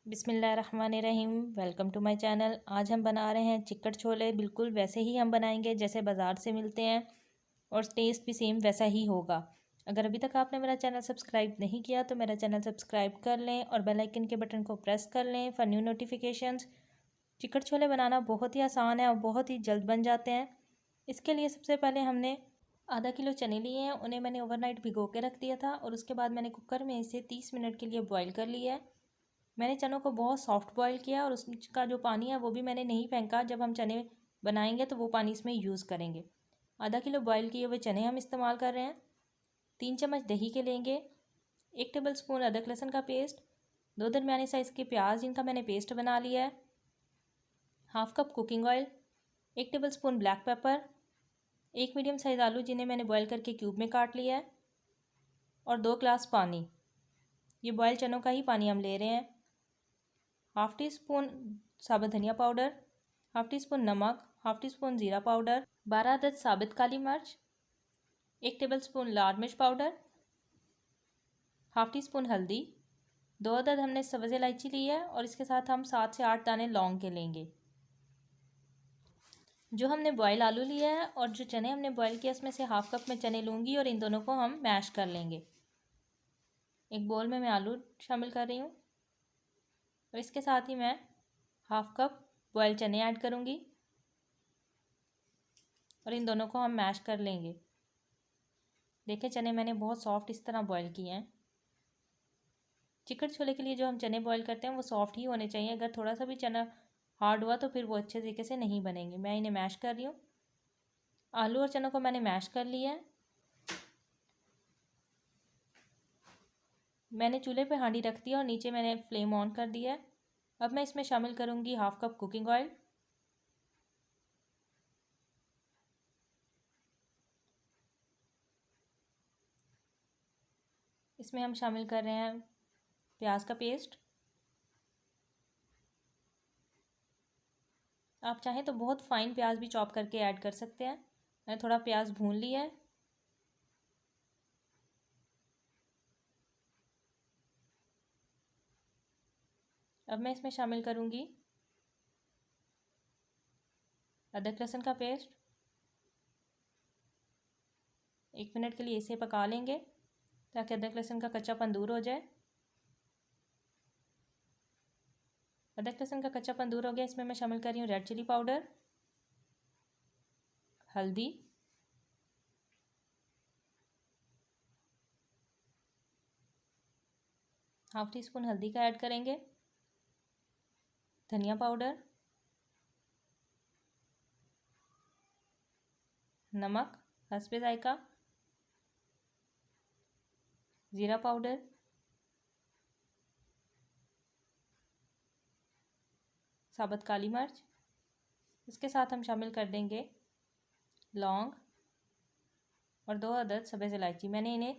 बिस्मिल्लाहिर्रहमानिर्रहीम। Welcome to my channel. आज हम बना रहे हैं चिकट छोले। बिल्कुल वैसे ही हम बनाएंगे जैसे बाज़ार से मिलते हैं और टेस्ट भी सेम वैसा ही होगा। अगर अभी तक आपने मेरा चैनल सब्सक्राइब नहीं किया तो मेरा चैनल सब्सक्राइब कर लें और बेल आइकन के बटन को प्रेस कर लें फॉर न्यू नोटिफिकेशंस। चिकट छोले बनाना बहुत ही आसान है और बहुत ही जल्द बन जाते हैं। इसके लिए सबसे पहले हमने आधा किलो चने लिए हैं। उन्हें मैंने ओवरनाइट भिगो के रख दिया था और उसके बाद मैंने कुकर में इसे 30 मिनट के लिए बॉईल कर लिया है। मैंने चनों को बहुत सॉफ्ट बॉईल किया और उसका जो पानी है वो भी मैंने नहीं फेंका। जब हम चने बनाएंगे तो वो पानी इसमें यूज़ करेंगे। आधा किलो बॉईल किए हुए चने हम इस्तेमाल कर रहे हैं। 3 चम्मच दही के लेंगे। 1 टेबल स्पून अदरक लहसुन का पेस्ट। 2 दरमियाने साइज़ के प्याज जिनका मैंने पेस्ट बना लिया है। Half cup cooking oil. 1 table spoon black pepper. 1 medium size आलू जिन्हें मैंने बॉईल करके क्यूब में काट लिया है और 2 ग्लास पानी। ये बॉयल चनों का ही पानी हम ले रहे हैं। हाफ़ टी स्पून साबुत धनिया पाउडर, हाफ़ टी स्पून नमक, हाफ़ टी स्पून ज़ीरा पाउडर, 12 अदद साबित काली मिर्च, 1 टेबल स्पून लाल मिर्च पाउडर, हाफ़ टी स्पून हल्दी, 2 अदद हमने सब्ज़ इलायची ली है और इसके साथ हम 7 से 8 दाने लौंग के लेंगे। जो हमने बॉयल आलू लिया है और जो चने हमने बॉयल किया उसमें से हाफ़ कप में चने लूँगी और इन दोनों को हम मैश कर लेंगे। एक बोल में मैं आलू शामिल कर रही हूँ और इसके साथ ही मैं हाफ़ कप बॉयल चने ऐड करूँगी और इन दोनों को हम मैश कर लेंगे। देखें चने मैंने बहुत सॉफ्ट इस तरह बॉईल किए हैं। चिकन छोले के लिए जो हम चने बॉईल करते हैं वो सॉफ्ट ही होने चाहिए। अगर थोड़ा सा भी चना हार्ड हुआ तो फिर वो अच्छे तरीके से नहीं बनेंगे। मैं इन्हें मैश कर रही हूँ। आलू और चनों को मैंने मैश कर लिया है। मैंने चूल्हे पे हांडी रख दिया और नीचे मैंने फ्लेम ऑन कर दिया है। अब मैं इसमें शामिल करूँगी हाफ़ कप कुकिंग ऑयल। इसमें हम शामिल कर रहे हैं प्याज का पेस्ट। आप चाहें तो बहुत फाइन प्याज भी चॉप करके ऐड कर सकते हैं। मैंने थोड़ा प्याज भून लिया है। अब मैं इसमें शामिल करूँगी अदरक लहसुन का पेस्ट। 1 मिनट के लिए इसे पका लेंगे ताकि अदरक लहसुन का कच्चापन दूर हो जाए। अदरक लहसुन का कच्चापन दूर हो गया। इसमें मैं शामिल कर रही हूँ रेड चिली पाउडर, हल्दी, हाफ़ टी स्पून हल्दी का ऐड करेंगे, धनिया पाउडर, नमक हस्बे जायका, ज़ीरा पाउडर, साबुत काली मिर्च। इसके साथ हम शामिल कर देंगे लौंग और 2 अदद सब्ज़ इलायची। मैंने इन्हें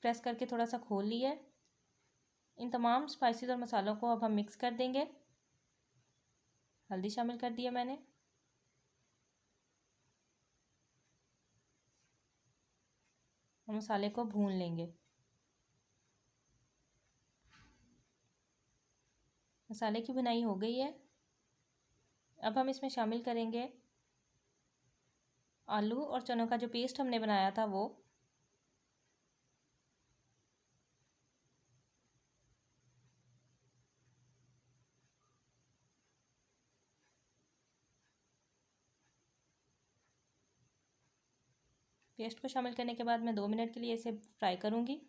प्रेस करके थोड़ा सा खोल लिया है। इन तमाम स्पाइसेस और मसालों को अब हम मिक्स कर देंगे। हल्दी शामिल कर दिया मैंने। और मसाले को भून लेंगे। मसाले की भुनाई हो गई है। अब हम इसमें शामिल करेंगे आलू और चनों का जो पेस्ट हमने बनाया था वो। पेस्ट को शामिल करने के बाद मैं 2 मिनट के लिए इसे फ्राई करूँगी।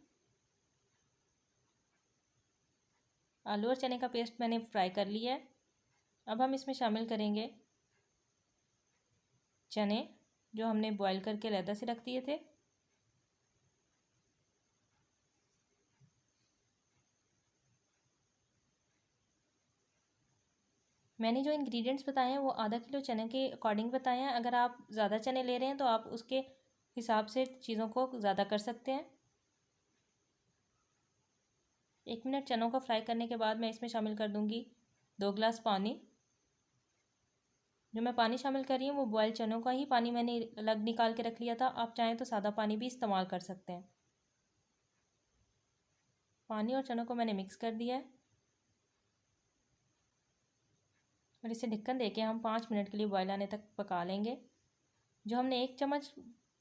आलू और चने का पेस्ट मैंने फ्राई कर लिया है। अब हम इसमें शामिल करेंगे चने जो हमने बॉईल करके अलग से रख दिए थे। मैंने जो इंग्रेडिएंट्स बताए हैं वो आधा किलो चने के अकॉर्डिंग बताए हैं। अगर आप ज़्यादा चने ले रहे हैं तो आप उसके हिसाब से चीज़ों को ज़्यादा कर सकते हैं। 1 मिनट चनों को फ्राई करने के बाद मैं इसमें शामिल कर दूँगी 2 गिलास पानी। जो मैं पानी शामिल कर रही हूँ वो बॉयल चनों का ही पानी मैंने अलग निकाल के रख लिया था। आप चाहें तो सादा पानी भी इस्तेमाल कर सकते हैं। पानी और चनों को मैंने मिक्स कर दिया है। और इसे ढक्कन देके हम 5 मिनट के लिए बॉयल आने तक पका लेंगे। जो हमने 1 चम्मच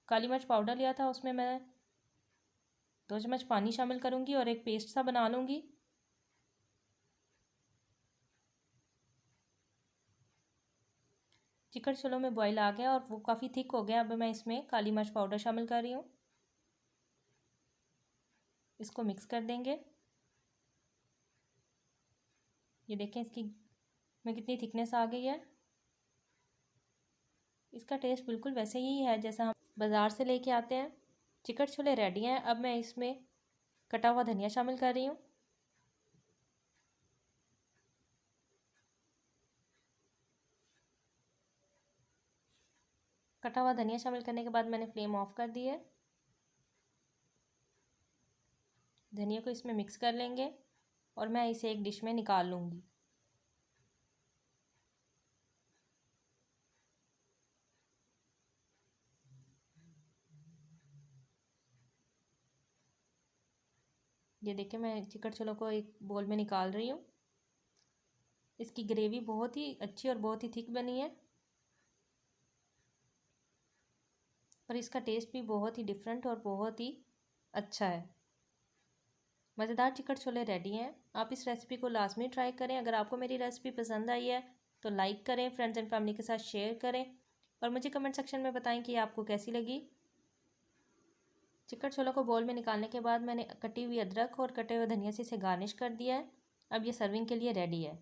काली मिर्च पाउडर लिया था उसमें मैं 2 चम्मच पानी शामिल करूँगी और एक पेस्ट सा बना लूँगी। चिकन छोलों में बॉयल आ गया और वो काफ़ी थिक हो गया। अब मैं इसमें काली मिर्च पाउडर शामिल कर रही हूँ। इसको मिक्स कर देंगे। ये देखें इसकी में कितनी थिकनेस आ गई है। इसका टेस्ट बिल्कुल वैसे ही है जैसा हम बाज़ार से लेके आते हैं। चिकन छोले रेडी हैं। अब मैं इसमें कटा हुआ धनिया शामिल कर रही हूँ। कटा हुआ धनिया शामिल करने के बाद मैंने फ्लेम ऑफ कर दी है। धनिया को इसमें मिक्स कर लेंगे और मैं इसे एक डिश में निकाल लूँगी। ये देखिए मैं चिकन छोलों को एक बोल में निकाल रही हूँ। इसकी ग्रेवी बहुत ही अच्छी और बहुत ही थिक बनी है और इसका टेस्ट भी बहुत ही डिफरेंट और बहुत ही अच्छा है। मज़ेदार चिकन छोले रेडी हैं। आप इस रेसिपी को लाजमी ट्राई करें। अगर आपको मेरी रेसिपी पसंद आई है तो लाइक करें, फ्रेंड्स एंड फैमिली के साथ शेयर करें और मुझे कमेंट सेक्शन में बताएं कि आपको कैसी लगी। चिकन छोलों को बोल में निकालने के बाद मैंने कटी हुई अदरक और कटे हुए धनिया से इसे गार्निश कर दिया है। अब ये सर्विंग के लिए रेडी है।